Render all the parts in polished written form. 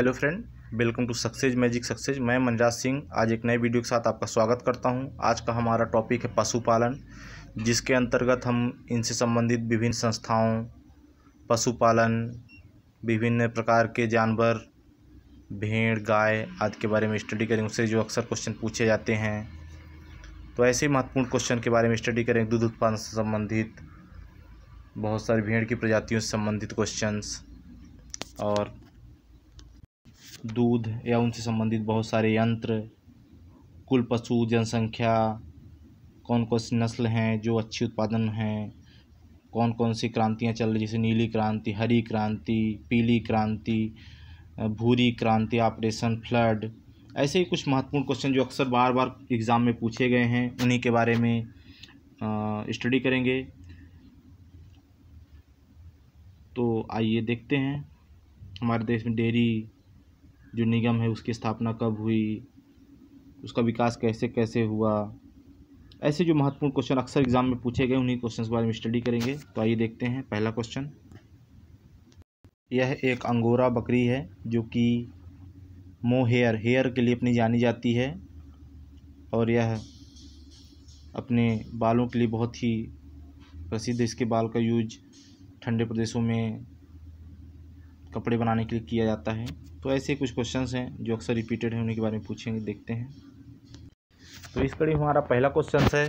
Hello friend, welcome to success magic success. मैं मनराज सिंह आज एक नए वीडियो के साथ आपका स्वागत करता हूं। आज का हमारा टॉपिक है पशुपालन, जिसके अंतर्गत हम इनसे संबंधित विभिन्न संस्थाओं, पशुपालन, विभिन्न प्रकार के जानवर, भेड़, गाय आदि के बारे में स्टडी करेंगे। उससे जो अक्सर क्वेश्चन पूछे जाते हैं, तो ऐसे महत्वपूर्ण क्वेश्चन के बारे में स्टडी करेंगे। दूध उत्पादन से संबंधित, बहुत सारी भेड़ की प्रजातियों से संबंधित क्वेश्चंस, और दूध या उनसे संबंधित बहुत सारे यंत्र, कुल पशु, जनसंख्या, कौन कौन सी नस्ल हैं जो अच्छी उत्पादन हैं, कौन कौन सी क्रांतियां चल रही, जैसे नीली क्रांति, हरी क्रांति, पीली क्रांति, भूरी क्रांति, ऑपरेशन फ्लड। ऐसे ही कुछ महत्वपूर्ण क्वेश्चन जो अक्सर बार बार एग्ज़ाम में पूछे गए हैं, उन्हीं के बारे में स्टडी करेंगे। तो आइए देखते हैं हमारे देश में डेयरी जो निगम है उसकी स्थापना कब हुई, उसका विकास कैसे कैसे हुआ। ऐसे जो महत्वपूर्ण क्वेश्चन अक्सर एग्जाम में पूछे गए, उन्हीं क्वेश्चन के बारे में स्टडी करेंगे। तो आइए देखते हैं पहला क्वेश्चन। यह एक अंगोरा बकरी है जो कि हेयर के लिए अपनी जानी जाती है, और यह अपने बालों के लिए बहुत ही प्रसिद्ध। इसके बाल का यूज ठंडे प्रदेशों में कपड़े बनाने के लिए किया जाता है। तो ऐसे कुछ क्वेश्चंस हैं जो अक्सर रिपीटेड हैं, उन्हीं के बारे में पूछेंगे, देखते हैं। तो इस कड़ी हमारा पहला क्वेश्चन है,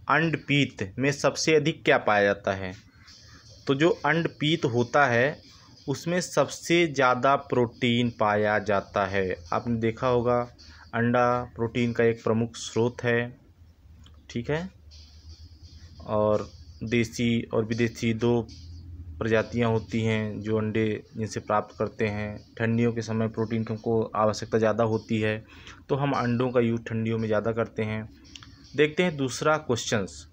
अंडपीत में सबसे अधिक क्या पाया जाता है? तो जो अंडपीत होता है उसमें सबसे ज़्यादा प्रोटीन पाया जाता है। आपने देखा होगा, अंडा प्रोटीन का एक प्रमुख स्रोत है, ठीक है। और देसी और विदेशी दो प्रजातियां होती हैं जो अंडे जिनसे प्राप्त करते हैं। ठंडियों के समय प्रोटीन की हमको आवश्यकता ज़्यादा होती है, तो हम अंडों का यूज ठंडियों में ज़्यादा करते हैं। देखते हैं दूसरा क्वेश्चंस,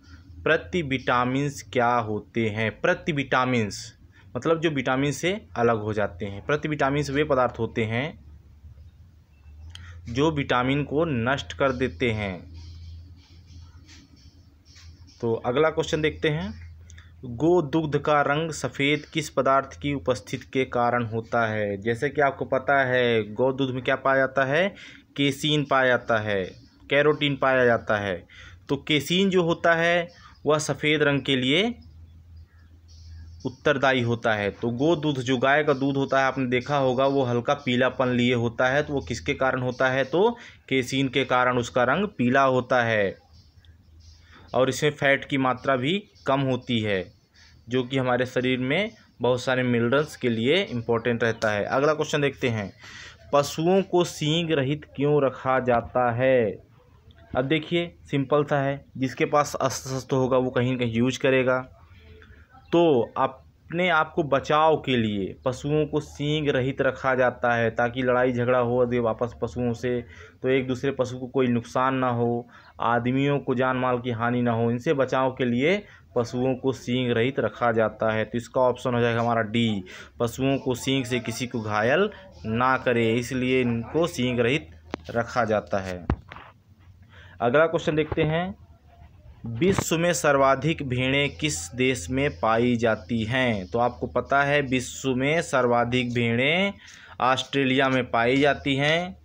प्रतिविटामिन्स क्या होते हैं? प्रतिविटामिन्स मतलब जो विटामिन से अलग हो जाते हैं। प्रतिविटामिन्स वे पदार्थ होते हैं जो विटामिन को नष्ट कर देते हैं। तो अगला क्वेश्चन देखते हैं, गोदुग्ध का रंग सफ़ेद किस पदार्थ की उपस्थिति के कारण होता है? जैसे कि आपको पता है, गोदूध में क्या पाया जाता है? केसीन पाया जाता है, कैरोटीन पाया जाता है। तो केसीन जो होता है वह सफ़ेद रंग के लिए उत्तरदायी होता है। तो गोदूध जो गाय का दूध होता है, आपने देखा होगा, वो हल्का पीलापन लिए होता है। तो वो किसके कारण होता है? तो केसीन के कारण उसका रंग पीला होता है। और इसमें फैट की मात्रा भी कम होती है, जो कि हमारे शरीर में बहुत सारे मिनरल्स के लिए इम्पोर्टेंट रहता है। अगला क्वेश्चन देखते हैं, पशुओं को सींग रहित क्यों रखा जाता है? अब देखिए, सिंपल सा है, जिसके पास अस्त्र शस्त्र होगा वो कहीं न कहीं यूज करेगा। तो अपने आप को बचाव के लिए पशुओं को सींग रहित रखा जाता है, ताकि लड़ाई झगड़ा हो यदि वापस पशुओं से, तो एक दूसरे पशु को कोई नुकसान ना हो, आदमियों को जान माल की हानि ना हो। इनसे बचाव के लिए पशुओं को सींग रहित रखा जाता है। तो इसका ऑप्शन हो जाएगा हमारा डी, पशुओं को सींग से किसी को घायल ना करे, इसलिए इनको सींग रहित रखा जाता है। अगला क्वेश्चन देखते हैं, विश्व में सर्वाधिक भेड़ें किस देश में पाई जाती हैं? तो आपको पता है, विश्व में सर्वाधिक भेड़ें ऑस्ट्रेलिया में पाई जाती हैं।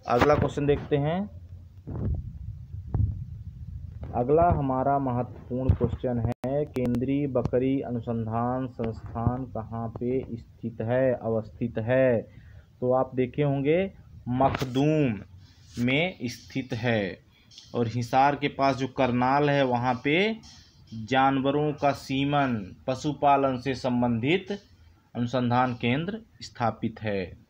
अगला क्वेश्चन देखते हैं। अगला हमारा महत्वपूर्ण क्वेश्चन है, केंद्रीय बकरी अनुसंधान संस्थान कहाँ पे स्थित है, अवस्थित है? तो आप देखे होंगे, मखदूम में स्थित है। और हिसार के पास जो करनाल है, वहाँ पे जानवरों का सीमन, पशुपालन से संबंधित अनुसंधान केंद्र स्थापित है।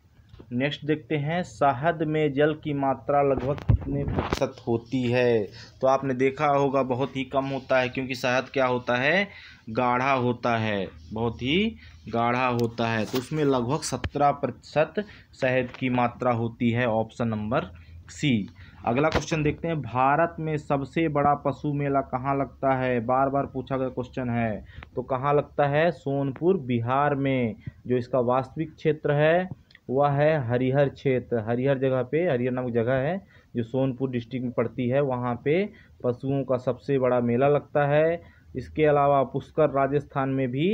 नेक्स्ट देखते हैं, शहद में जल की मात्रा लगभग कितने प्रतिशत होती है? तो आपने देखा होगा बहुत ही कम होता है, क्योंकि शहद क्या होता है? गाढ़ा होता है, बहुत ही गाढ़ा होता है। तो उसमें लगभग 17% शहद की मात्रा होती है, ऑप्शन नंबर सी। अगला क्वेश्चन देखते हैं, भारत में सबसे बड़ा पशु मेला कहाँ लगता है? बार बार पूछा गया क्वेश्चन है। तो कहाँ लगता है? सोनपुर, बिहार में। जो इसका वास्तविक क्षेत्र है वह है हरिहर क्षेत्र। हरिहर जगह पे, हरिहर नामक जगह है जो सोनपुर डिस्ट्रिक्ट में पड़ती है, वहाँ पे पशुओं का सबसे बड़ा मेला लगता है। इसके अलावा पुष्कर राजस्थान में भी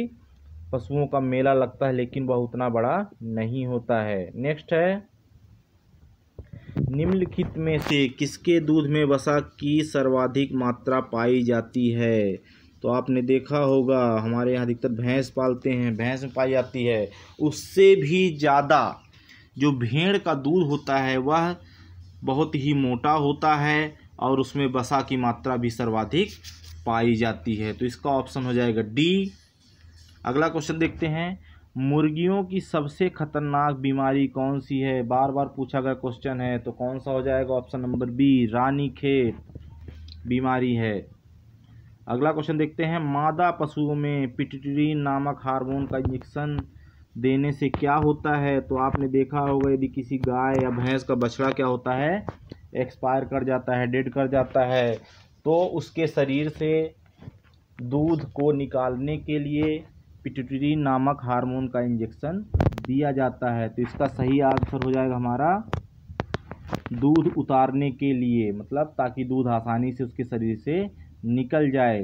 पशुओं का मेला लगता है लेकिन वह उतना बड़ा नहीं होता है। नेक्स्ट है, निम्नलिखित में से किसके दूध में वसा की सर्वाधिक मात्रा पाई जाती है? तो आपने देखा होगा हमारे यहाँ अधिकतर भैंस पालते हैं, भैंस में पाई जाती है। उससे भी ज़्यादा जो भेड़ का दूध होता है वह बहुत ही मोटा होता है और उसमें वसा की मात्रा भी सर्वाधिक पाई जाती है। तो इसका ऑप्शन हो जाएगा डी। अगला क्वेश्चन देखते हैं, मुर्गियों की सबसे खतरनाक बीमारी कौन सी है? बार बार पूछा गया क्वेश्चन है, तो कौन सा हो जाएगा? ऑप्शन नंबर बी, रानीखेत बीमारी है। अगला क्वेश्चन देखते हैं, मादा पशुओं में पिट्यूटरी नामक हार्मोन का इंजेक्शन देने से क्या होता है? तो आपने देखा होगा यदि किसी गाय या भैंस का बछड़ा क्या होता है, एक्सपायर कर जाता है, डेड कर जाता है, तो उसके शरीर से दूध को निकालने के लिए पिट्यूटरी नामक हार्मोन का इंजेक्शन दिया जाता है। तो इसका सही आंसर हो जाएगा हमारा दूध उतारने के लिए, मतलब ताकि दूध आसानी से उसके शरीर से निकल जाए।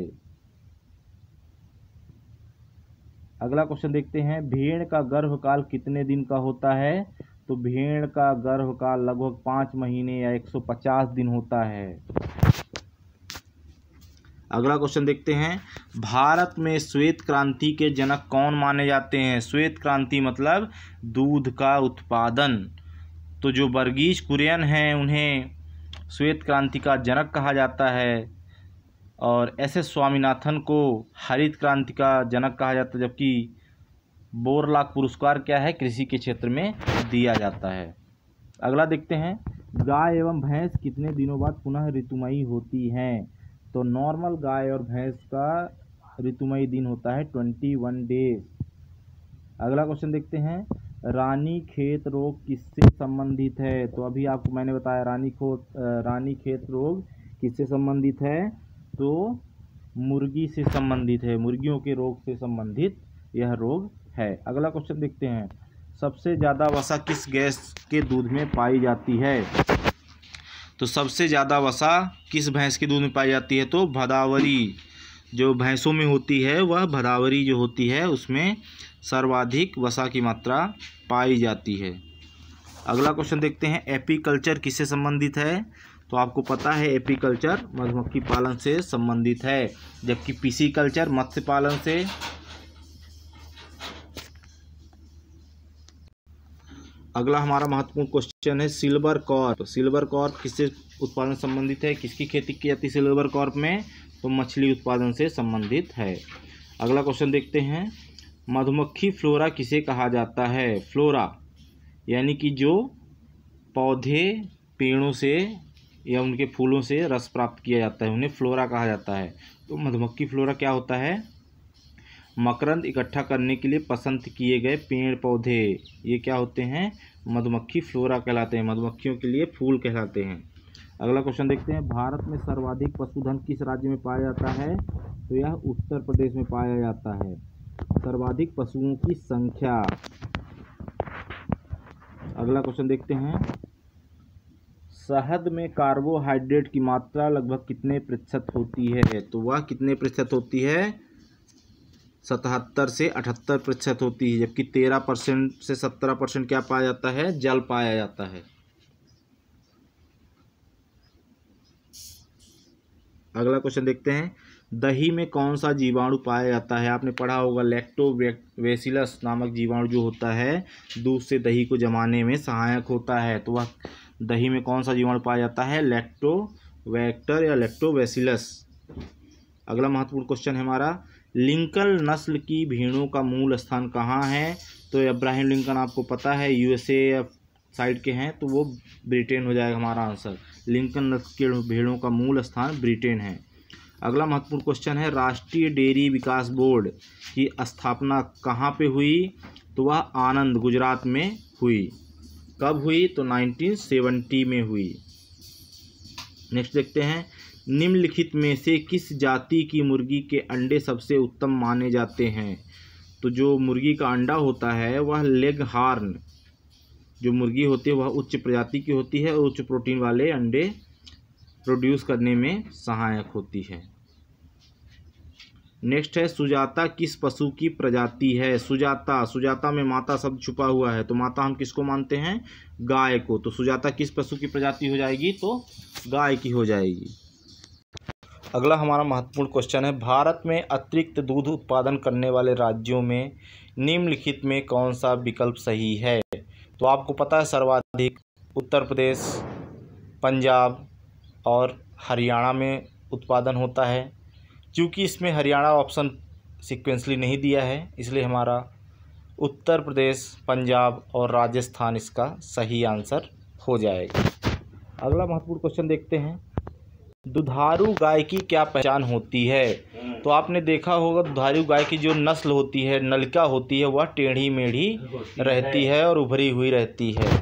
अगला क्वेश्चन देखते हैं, भेड़ का गर्भकाल कितने दिन का होता है? तो भेड़ का गर्भकाल लगभग 5 महीने या 150 दिन होता है। अगला क्वेश्चन देखते हैं, भारत में श्वेत क्रांति के जनक कौन माने जाते हैं? श्वेत क्रांति मतलब दूध का उत्पादन। तो जो वर्गीज कुरियन हैं उन्हें श्वेत क्रांति का जनक कहा जाता है और एस.एस. स्वामीनाथन को हरित क्रांति का जनक कहा जाता है, जबकि बोरलॉग पुरस्कार क्या है, कृषि के क्षेत्र में दिया जाता है। अगला देखते हैं, गाय एवं भैंस कितने दिनों बाद पुनः ऋतुमयी होती हैं? तो नॉर्मल गाय और भैंस का ऋतुमयी दिन होता है 21 डेज। अगला क्वेश्चन देखते हैं, रानीखेत रोग किससे संबंधित है? तो अभी आपको मैंने बताया रानीखेत रोग किससे संबंधित है? तो मुर्गी से संबंधित है, मुर्गियों के रोग से संबंधित यह रोग है। अगला क्वेश्चन देखते हैं, सबसे ज़्यादा वसा किस गैस के दूध में पाई जाती है? तो सबसे ज़्यादा वसा किस भैंस के दूध में पाई जाती है? तो भदावरी जो भैंसों में होती है, वह भदावरी जो होती है उसमें सर्वाधिक वसा की मात्रा पाई जाती है। अगला क्वेश्चन देखते हैं, एपीकल्चर किससे संबंधित है? तो आपको पता है एपीकल्चर मधुमक्खी पालन से संबंधित है, जबकि पिसीकल्चर मत्स्य पालन से। अगला हमारा महत्वपूर्ण क्वेश्चन है, सिल्वर कॉर्प। सिल्वर कॉर्प किससे उत्पादन संबंधित है? किसकी खेती की जाती है सिल्वर कॉर्प में? तो मछली उत्पादन से संबंधित है। अगला क्वेश्चन देखते हैं, मधुमक्खी फ्लोरा किसे कहा जाता है? फ्लोरा यानी कि जो पौधे पेड़ों से या उनके फूलों से रस प्राप्त किया जाता है, उन्हें फ्लोरा कहा जाता है। तो मधुमक्खी फ्लोरा क्या होता है? मकरंद इकट्ठा करने के लिए पसंद किए गए पेड़ पौधे, ये क्या होते हैं? मधुमक्खी फ्लोरा कहलाते हैं, मधुमक्खियों के लिए फूल कहलाते हैं। अगला क्वेश्चन देखते हैं, भारत में सर्वाधिक पशुधन किस राज्य में पाया जाता है? तो यह उत्तर प्रदेश में पाया जाता है। सर्वाधिक पशुओं की संख्या। अगला क्वेश्चन देखते हैं, शहद में कार्बोहाइड्रेट की मात्रा लगभग कितने प्रतिशत होती है? तो वह कितने प्रतिशत होती है? 77 से 78% होती है, जबकि 13% से 17% क्या पाया जाता है? जल पाया जाता है। अगला क्वेश्चन देखते हैं, दही में कौन सा जीवाणु पाया जाता है? आपने पढ़ा होगा लैक्टोबैसिलस नामक जीवाणु जो होता है दूध से दही को जमाने में सहायक होता है। तो वह दही में कौन सा जीवाणु पाया जाता है? लैक्टोबैक्टर या लैक्टोबैसिलस। अगला महत्वपूर्ण क्वेश्चन है हमारा, लिंकन नस्ल की भेड़ों का मूल स्थान कहाँ है? तो अब्राहम लिंकन आपको पता है यूएसए साइड के हैं, तो वो ब्रिटेन हो जाएगा हमारा आंसर। लिंकन नस्ल के भेड़ों का मूल स्थान ब्रिटेन है। अगला महत्वपूर्ण क्वेश्चन है, राष्ट्रीय डेयरी विकास बोर्ड की स्थापना कहाँ पे हुई? तो वह आनंद गुजरात में हुई। कब हुई? तो 1970 में हुई। नेक्स्ट देखते हैं, निम्नलिखित में से किस जाति की मुर्गी के अंडे सबसे उत्तम माने जाते हैं? तो जो मुर्गी का अंडा होता है वह लेग हार्न जो मुर्गी होती है वह उच्च प्रजाति की होती है और उच्च प्रोटीन वाले अंडे प्रोड्यूस करने में सहायक होती है। नेक्स्ट है सुजाता किस पशु की प्रजाति है। सुजाता, सुजाता में माता शब्द छुपा हुआ है, तो माता हम किसको मानते हैं, गाय को। तो सुजाता किस पशु की प्रजाति हो जाएगी, तो गाय की हो जाएगी। अगला हमारा महत्वपूर्ण क्वेश्चन है, भारत में अतिरिक्त दूध उत्पादन करने वाले राज्यों में निम्नलिखित में कौन सा विकल्प सही है। तो आपको पता है सर्वाधिक उत्तर प्रदेश, पंजाब और हरियाणा में उत्पादन होता है। क्योंकि इसमें हरियाणा ऑप्शन सीक्वेंसली नहीं दिया है, इसलिए हमारा उत्तर प्रदेश, पंजाब और राजस्थान इसका सही आंसर हो जाएगा। अगला महत्वपूर्ण क्वेश्चन देखते हैं, दुधारू गाय की क्या पहचान होती है। तो आपने देखा होगा दुधारू गाय की जो नस्ल होती है, नलिका होती है, वह टेढ़ी मेढ़ी रहती है और उभरी हुई रहती है।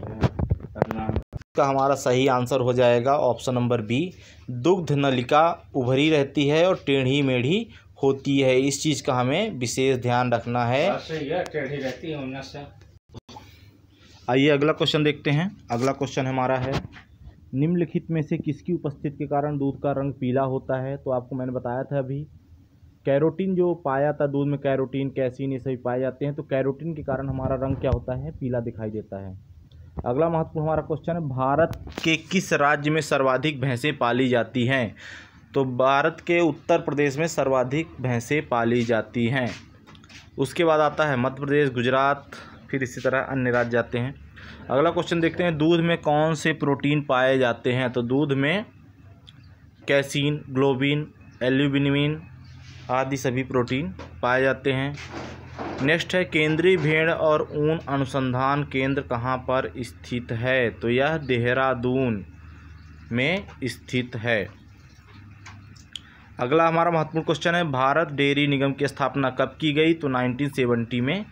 इसका हमारा सही आंसर हो जाएगा ऑप्शन नंबर बी, दुग्ध नलिका उभरी रहती है और टेढ़ी मेढ़ी होती है। इस चीज़ का हमें विशेष ध्यान रखना है। आइए अगला क्वेश्चन देखते हैं। अगला क्वेश्चन हमारा है, निम्नलिखित में से किसकी उपस्थिति के कारण दूध का रंग पीला होता है। तो आपको मैंने बताया था अभी, कैरोटीन जो पाया था दूध में, कैरोटीन, कैसीन, ये सभी पाए जाते हैं। तो कैरोटीन के कारण हमारा रंग क्या होता है, पीला दिखाई देता है। अगला महत्वपूर्ण हमारा क्वेश्चन है, भारत के किस राज्य में सर्वाधिक भैंसें पाली जाती हैं। तो भारत के उत्तर प्रदेश में सर्वाधिक भैंसें पाली जाती हैं। उसके बाद आता है मध्य प्रदेश, गुजरात, फिर इसी तरह अन्य राज्य जाते हैं। अगला क्वेश्चन देखते हैं, दूध में कौन से प्रोटीन पाए जाते हैं। तो दूध में कैसीन, ग्लोबिन, एल्यूमिन आदि सभी प्रोटीन पाए जाते हैं। नेक्स्ट है, केंद्रीय भेड़ और ऊन अनुसंधान केंद्र कहाँ पर स्थित है। तो यह देहरादून में स्थित है। अगला हमारा महत्वपूर्ण क्वेश्चन है, भारत डेयरी निगम की स्थापना कब की गई। तो 1970 में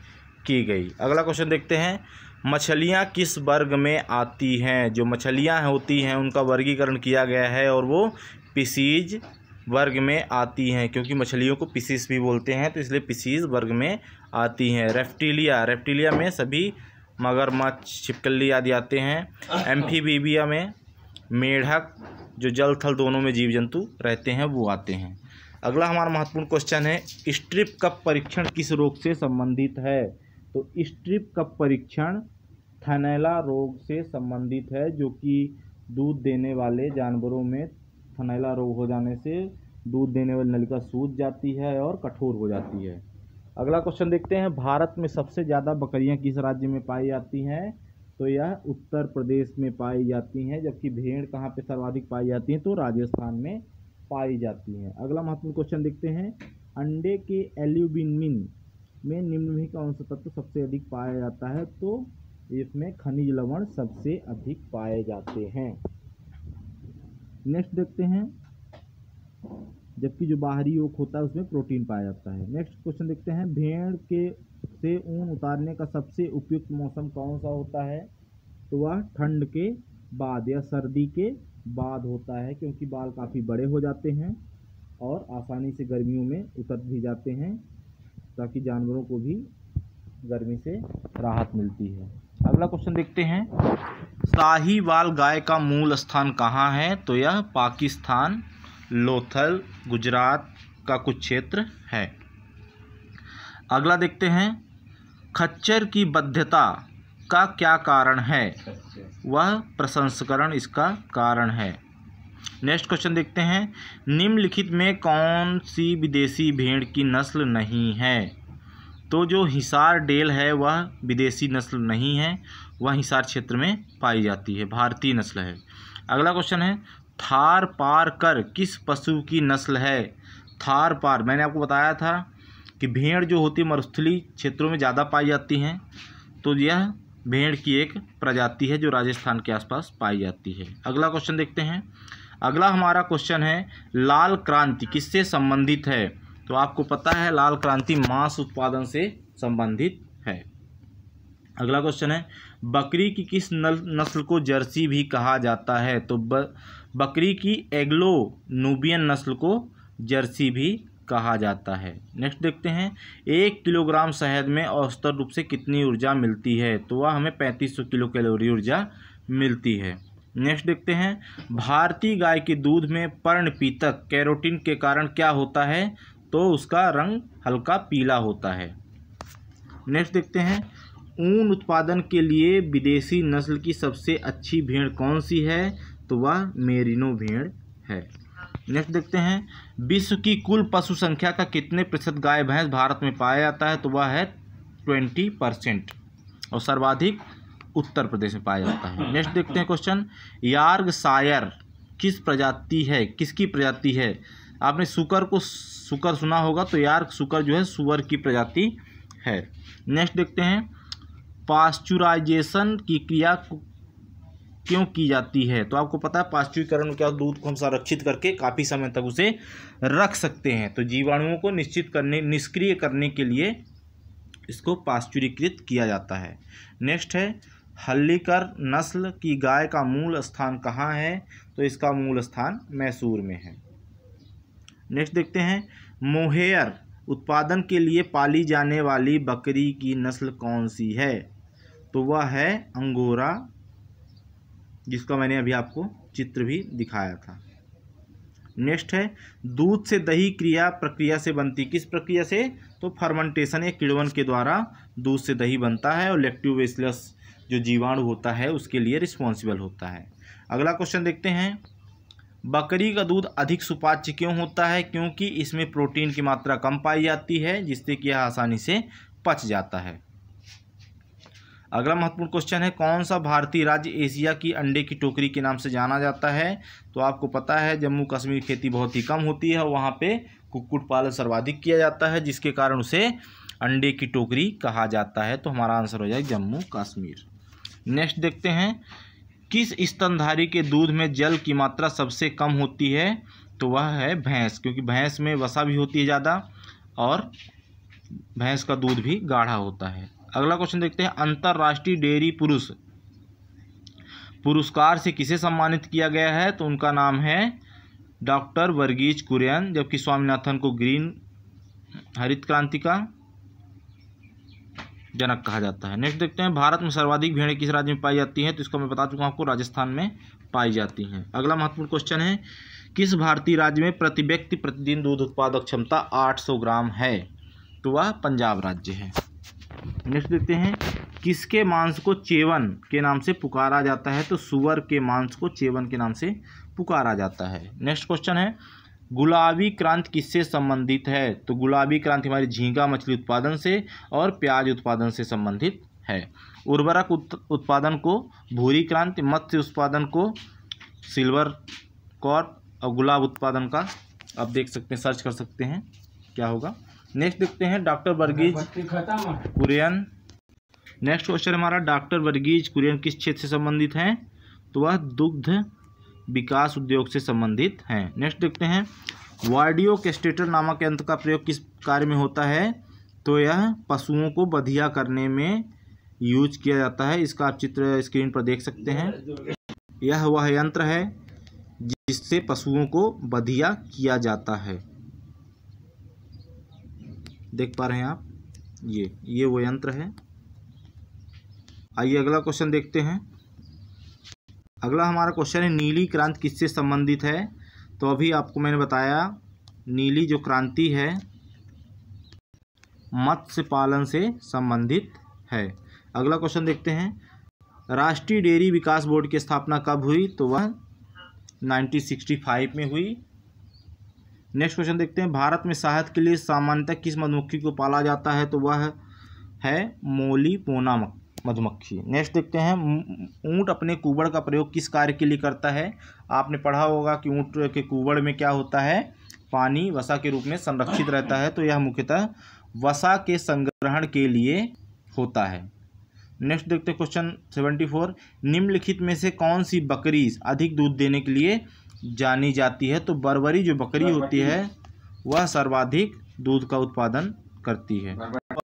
की गई। अगला क्वेश्चन देखते हैं, मछलियाँ किस वर्ग में आती हैं। जो मछलियाँ होती हैं उनका वर्गीकरण किया गया है और वो फिशीज वर्ग में आती हैं, क्योंकि मछलियों को फिशिस भी बोलते हैं, तो इसलिए फिशीज वर्ग में आती हैं। रेप्टिलिया, रेप्टिलिया में सभी मगरमच्छ, छिपकली आदि आते हैं। एम्फीबिया में मेढक, जो जल थल दोनों में जीव जंतु रहते हैं, वो आते हैं। अगला हमारा महत्वपूर्ण क्वेश्चन है, स्ट्रिप कप परीक्षण किस रोग से संबंधित है। तो स्ट्रिप कप परीक्षण थनैला रोग से संबंधित है, जो कि दूध देने वाले जानवरों में थनैला रोग हो जाने से दूध देने वाली नलिका सूज जाती है और कठोर हो जाती है। अगला क्वेश्चन देखते हैं, भारत में सबसे ज़्यादा बकरियां किस राज्य में पाई जाती हैं। तो यह उत्तर प्रदेश में पाई जाती हैं, जबकि भेड़ कहाँ पे सर्वाधिक पाई जाती हैं, तो राजस्थान में पाई जाती हैं। अगला महत्वपूर्ण क्वेश्चन देखते हैं, अंडे के एल्यूमिन में निम्न में कौन सा तत्व सबसे अधिक पाया जाता है। तो इसमें खनिज लवण सबसे अधिक पाए जाते हैं। नेक्स्ट देखते हैं, जबकि जो बाहरी योग होता है उसमें प्रोटीन पाया जाता है। नेक्स्ट क्वेश्चन देखते हैं, भेड़ के से ऊन उतारने का सबसे उपयुक्त मौसम कौन सा होता है। तो वह ठंड के बाद या सर्दी के बाद होता है, क्योंकि बाल काफ़ी बड़े हो जाते हैं और आसानी से गर्मियों में उतर भी जाते हैं, ताकि जानवरों को भी गर्मी से राहत मिलती है। अगला क्वेश्चन देखते हैं, साहीवाल गाय का मूल स्थान कहाँ है। तो यह पाकिस्तान, लोथल, गुजरात का कुछ क्षेत्र है। अगला देखते हैं, खच्चर की वध्यता का क्या कारण है। वह प्रसंस्करण इसका कारण है। नेक्स्ट क्वेश्चन देखते हैं, निम्नलिखित में कौन सी विदेशी भेड़ की नस्ल नहीं है। तो जो हिसार डेल है वह विदेशी नस्ल नहीं है, वह हिसार क्षेत्र में पाई जाती है, भारतीय नस्ल है। अगला क्वेश्चन है, थार पारकर किस पशु की नस्ल है। थार पार मैंने आपको बताया था कि भेड़ जो होती है मरुस्थलीय क्षेत्रों में ज़्यादा पाई जाती हैं, तो यह भेड़ की एक प्रजाति है जो राजस्थान के आसपास पाई जाती है। अगला क्वेश्चन देखते हैं। अगला हमारा क्वेश्चन है, लाल क्रांति किससे संबंधित है। तो आपको पता है लाल क्रांति मांस उत्पादन से संबंधित है। अगला क्वेश्चन है, बकरी की किस नस्ल को जर्सी भी कहा जाता है। तो बकरी की एग्लो नूबियन नस्ल को जर्सी भी कहा जाता है। नेक्स्ट देखते हैं, 1 किलोग्राम शहद में औसतन रूप से कितनी ऊर्जा मिलती है। तो वह हमें 3500 किलो कैलोरी ऊर्जा मिलती है। नेक्स्ट देखते हैं, भारतीय गाय के दूध में पर्णपितक कैरोटीन के कारण क्या होता है। तो उसका रंग हल्का पीला होता है। नेक्स्ट देखते हैं, ऊन उत्पादन के लिए विदेशी नस्ल की सबसे अच्छी भेड़ कौन सी है? तो वह मेरिनो भेड़ है। नेक्स्ट देखते हैं, विश्व की कुल पशु संख्या का कितने प्रतिशत गाय भैंस भारत में पाया जाता है? तो वह है 20% और सर्वाधिक उत्तर प्रदेश में पाया जाता है। नेक्स्ट देखते हैं क्वेश्चन, यॉर्कशायर किसकी प्रजाति है? आपने सुकर सुना होगा, तो यॉर्क सुकर जो है सुअर की प्रजाति है। नेक्स्ट देखते हैं, पास्चुराइजेशन की क्रिया क्यों की जाती है? तो आपको पता है पास्चुरीकरण में क्या, दूध को हम संरक्षित करके काफ़ी समय तक उसे रख सकते हैं, तो जीवाणुओं को निष्क्रिय करने के लिए इसको पास्चुरीकृत किया जाता है। नेक्स्ट है, हल्लीकर नस्ल की गाय का मूल स्थान कहाँ है? तो इसका मूल स्थान मैसूर में है। नेक्स्ट देखते हैं, मोहेयर उत्पादन के लिए पाली जाने वाली बकरी की नस्ल कौन सी है? तो वह है अंगोरा, जिसका मैंने अभी आपको चित्र भी दिखाया था। नेक्स्ट है, दूध से दही प्रक्रिया से बनती, किस प्रक्रिया से? तो फर्मेंटेशन या किण्वन के द्वारा दूध से दही बनता है और लैक्टोबैसिलस जो जीवाणु होता है उसके लिए रिस्पॉन्सिबल होता है। अगला क्वेश्चन देखते हैं, बकरी का दूध अधिक सुपाच्य क्यों होता है? क्योंकि इसमें प्रोटीन की मात्रा कम पाई जाती है, जिससे कि यह आसानी से पच जाता है। अगला महत्वपूर्ण क्वेश्चन है, कौन सा भारतीय राज्य एशिया की अंडे की टोकरी के नाम से जाना जाता है? तो आपको पता है जम्मू कश्मीर खेती बहुत ही कम होती है, वहाँ पे कुक्कुट पालन सर्वाधिक किया जाता है, जिसके कारण उसे अंडे की टोकरी कहा जाता है। तो हमारा आंसर हो जाएगा जम्मू कश्मीर। नेक्स्ट देखते हैं, किस स्तनधारी के दूध में जल की मात्रा सबसे कम होती है? तो वह है भैंस, क्योंकि भैंस में वसा भी होती है ज़्यादा और भैंस का दूध भी गाढ़ा होता है। अगला क्वेश्चन देखते हैं, अंतर्राष्ट्रीय डेयरी पुरस्कार से किसे सम्मानित किया गया है? तो उनका नाम है डॉक्टर वर्गीज कुरियन, जबकि स्वामीनाथन को ग्रीन हरित क्रांति का जनक कहा जाता है। नेक्स्ट देखते हैं, भारत में सर्वाधिक भेड़ें किस राज्य में पाई जाती हैं? तो इसको मैं बता चुका हूँ आपको, राजस्थान में पाई जाती हैं। अगला महत्वपूर्ण क्वेश्चन है, किस भारतीय राज्य में प्रति व्यक्ति प्रतिदिन दूध उत्पादक क्षमता 800 ग्राम है? तो वह पंजाब राज्य है। नेक्स्ट देखते हैं, किसके मांस को चेवन के नाम से पुकारा जाता है? तो सुअर के मांस को चेवन के नाम से पुकारा जाता है। नेक्स्ट क्वेश्चन है, गुलाबी क्रांति किससे संबंधित है? तो गुलाबी क्रांति हमारी झींगा मछली उत्पादन से और प्याज उत्पादन से संबंधित है। उर्वरक उत्पादन को भूरी क्रांति, मत्स्य उत्पादन को सिल्वर कॉर्प और गुलाब उत्पादन का आप देख सकते हैं, सर्च कर सकते हैं क्या होगा। नेक्स्ट देखते हैं, doctor Varghese Kurien. Next question हमारा, डॉक्टर वर्गीज कुरियन किस क्षेत्र से संबंधित हैं? तो वह दुग्ध विकास उद्योग से संबंधित हैं। नेक्स्ट देखते हैं, वार्डियो कैस्टेटर नामक यंत्र का प्रयोग किस कार्य में होता है? तो यह पशुओं को बधिया करने में यूज किया जाता है। इसका आप चित्र स्क्रीन पर देख सकते हैं। यह वह यंत्र है जिससे पशुओं को बधिया किया जाता है, देख पा रहे हैं आप, ये वो यंत्र है। आइए अगला क्वेश्चन देखते हैं। अगला हमारा क्वेश्चन है, नीली क्रांति किससे संबंधित है? तो अभी आपको मैंने बताया, नीली जो क्रांति है मत्स्य पालन से संबंधित है। अगला क्वेश्चन देखते हैं, राष्ट्रीय डेयरी विकास बोर्ड की स्थापना कब हुई? तो वह 1965 में हुई। नेक्स्ट क्वेश्चन देखते हैं, भारत में शहद के लिए सामान्यतः किस मधुमक्खी को पाला जाता है? तो वह है मोलिपोना मधुमक्खी। नेक्स्ट देखते हैं, ऊंट अपने कूबड़ का प्रयोग किस कार्य के लिए करता है? आपने पढ़ा होगा कि ऊंट के कूबड़ में क्या होता है, पानी वसा के रूप में संरक्षित रहता है, तो यह मुख्यतः वसा के संग्रहण के लिए होता है। नेक्स्ट देखते हैं क्वेश्चन 74, निम्नलिखित में से कौन सी बकरी अधिक दूध देने के लिए जानी जाती है? तो बर्बरी जो बकरी होती है वह सर्वाधिक दूध का उत्पादन करती है।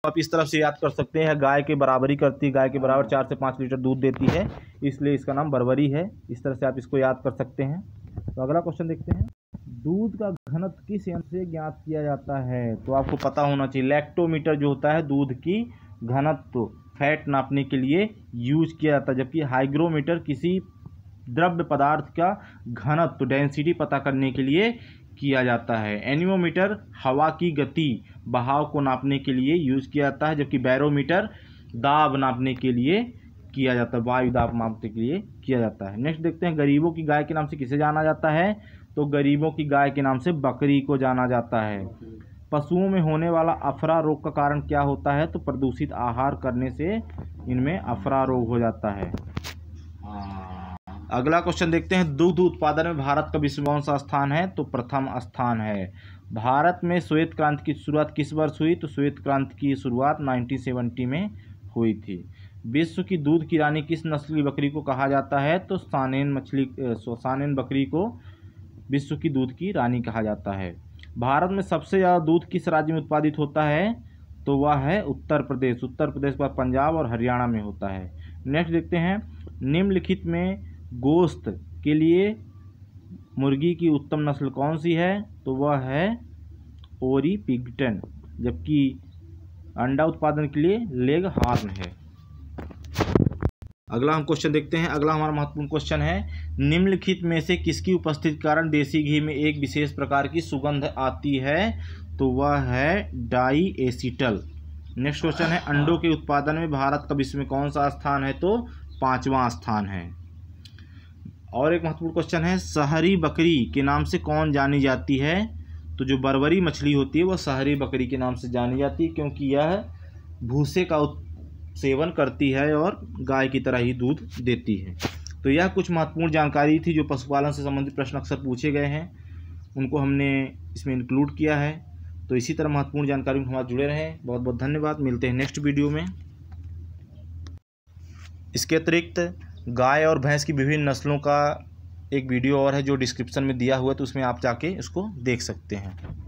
आप इस तरफ से याद कर सकते हैं, गाय के बराबरी करती है, गाय के बराबर 4 से 5 लीटर दूध देती है, इसलिए इसका नाम बर्बरी है। इस तरह से आप इसको याद कर सकते हैं। तो अगला क्वेश्चन देखते हैं, दूध का घनत्व किस यंत्र से ज्ञात किया जाता है? तो आपको पता होना चाहिए, लैक्टोमीटर जो होता है दूध की घनत्व फैट नापने के लिए यूज किया जाता है, जबकि हाइग्रोमीटर किसी द्रव्य पदार्थ का घनत्व डेंसिटी पता करने के लिए किया जाता है। एनीमोमीटर हवा की गति बहाव को नापने के लिए यूज़ किया जाता है, जबकि बैरोमीटर दाब नापने के लिए किया जाता है, वायु दाब नापने के लिए किया जाता है। नेक्स्ट देखते हैं, गरीबों की गाय के नाम से किसे जाना जाता है? तो गरीबों की गाय के नाम से बकरी को जाना जाता है। पशुओं में होने वाला अफरा रोग का कारण क्या होता है? तो प्रदूषित आहार करने से इनमें अफरा रोग हो जाता है। अगला क्वेश्चन देखते हैं, दुग्ध उत्पादन में भारत का विश्व में कौन सा स्थान है? तो प्रथम स्थान है। भारत में श्वेत क्रांति की शुरुआत किस वर्ष हुई? तो श्वेत क्रांति की शुरुआत 1970 में हुई थी। विश्व की दूध की रानी किस नस्ल की बकरी को कहा जाता है? तो सानेन बकरी को विश्व की दूध की रानी कहा जाता है। भारत में सबसे ज़्यादा दूध किस राज्य में उत्पादित होता है? तो वह है उत्तर प्रदेश। उत्तर प्रदेश के बाद पंजाब और हरियाणा में होता है। नेक्स्ट देखते हैं, निम्नलिखित में गोश्त के लिए मुर्गी की उत्तम नस्ल कौन सी है? तो वह है ओरी पिगटन, जबकि अंडा उत्पादन के लिए लेग हार्न है। अगला हम क्वेश्चन देखते हैं। अगला हमारा महत्वपूर्ण क्वेश्चन है, निम्नलिखित में से किसकी उपस्थिति के कारण देसी घी में एक विशेष प्रकार की सुगंध आती है? तो वह है डाई एसीटल। नेक्स्ट क्वेश्चन है, अंडों के उत्पादन में भारत का विश्व में कौन सा स्थान है? तो 5वां स्थान है। और एक महत्वपूर्ण क्वेश्चन है, शहरी बकरी के नाम से कौन जानी जाती है? तो जो बरबरी मछली होती है वह शहरी बकरी के नाम से जानी जाती है, क्योंकि यह भूसे का सेवन करती है और गाय की तरह ही दूध देती है। तो यह कुछ महत्वपूर्ण जानकारी थी जो पशुपालन से संबंधित प्रश्न अक्सर पूछे गए हैं, उनको हमने इसमें इंक्लूड किया है। तो इसी तरह महत्वपूर्ण जानकारी में हमारे जुड़े रहें। बहुत बहुत धन्यवाद। मिलते हैं नेक्स्ट वीडियो में। इसके अतिरिक्त गाय और भैंस की विभिन्न नस्लों का एक वीडियो और है जो डिस्क्रिप्शन में दिया हुआ है, तो उसमें आप जाके इसको देख सकते हैं।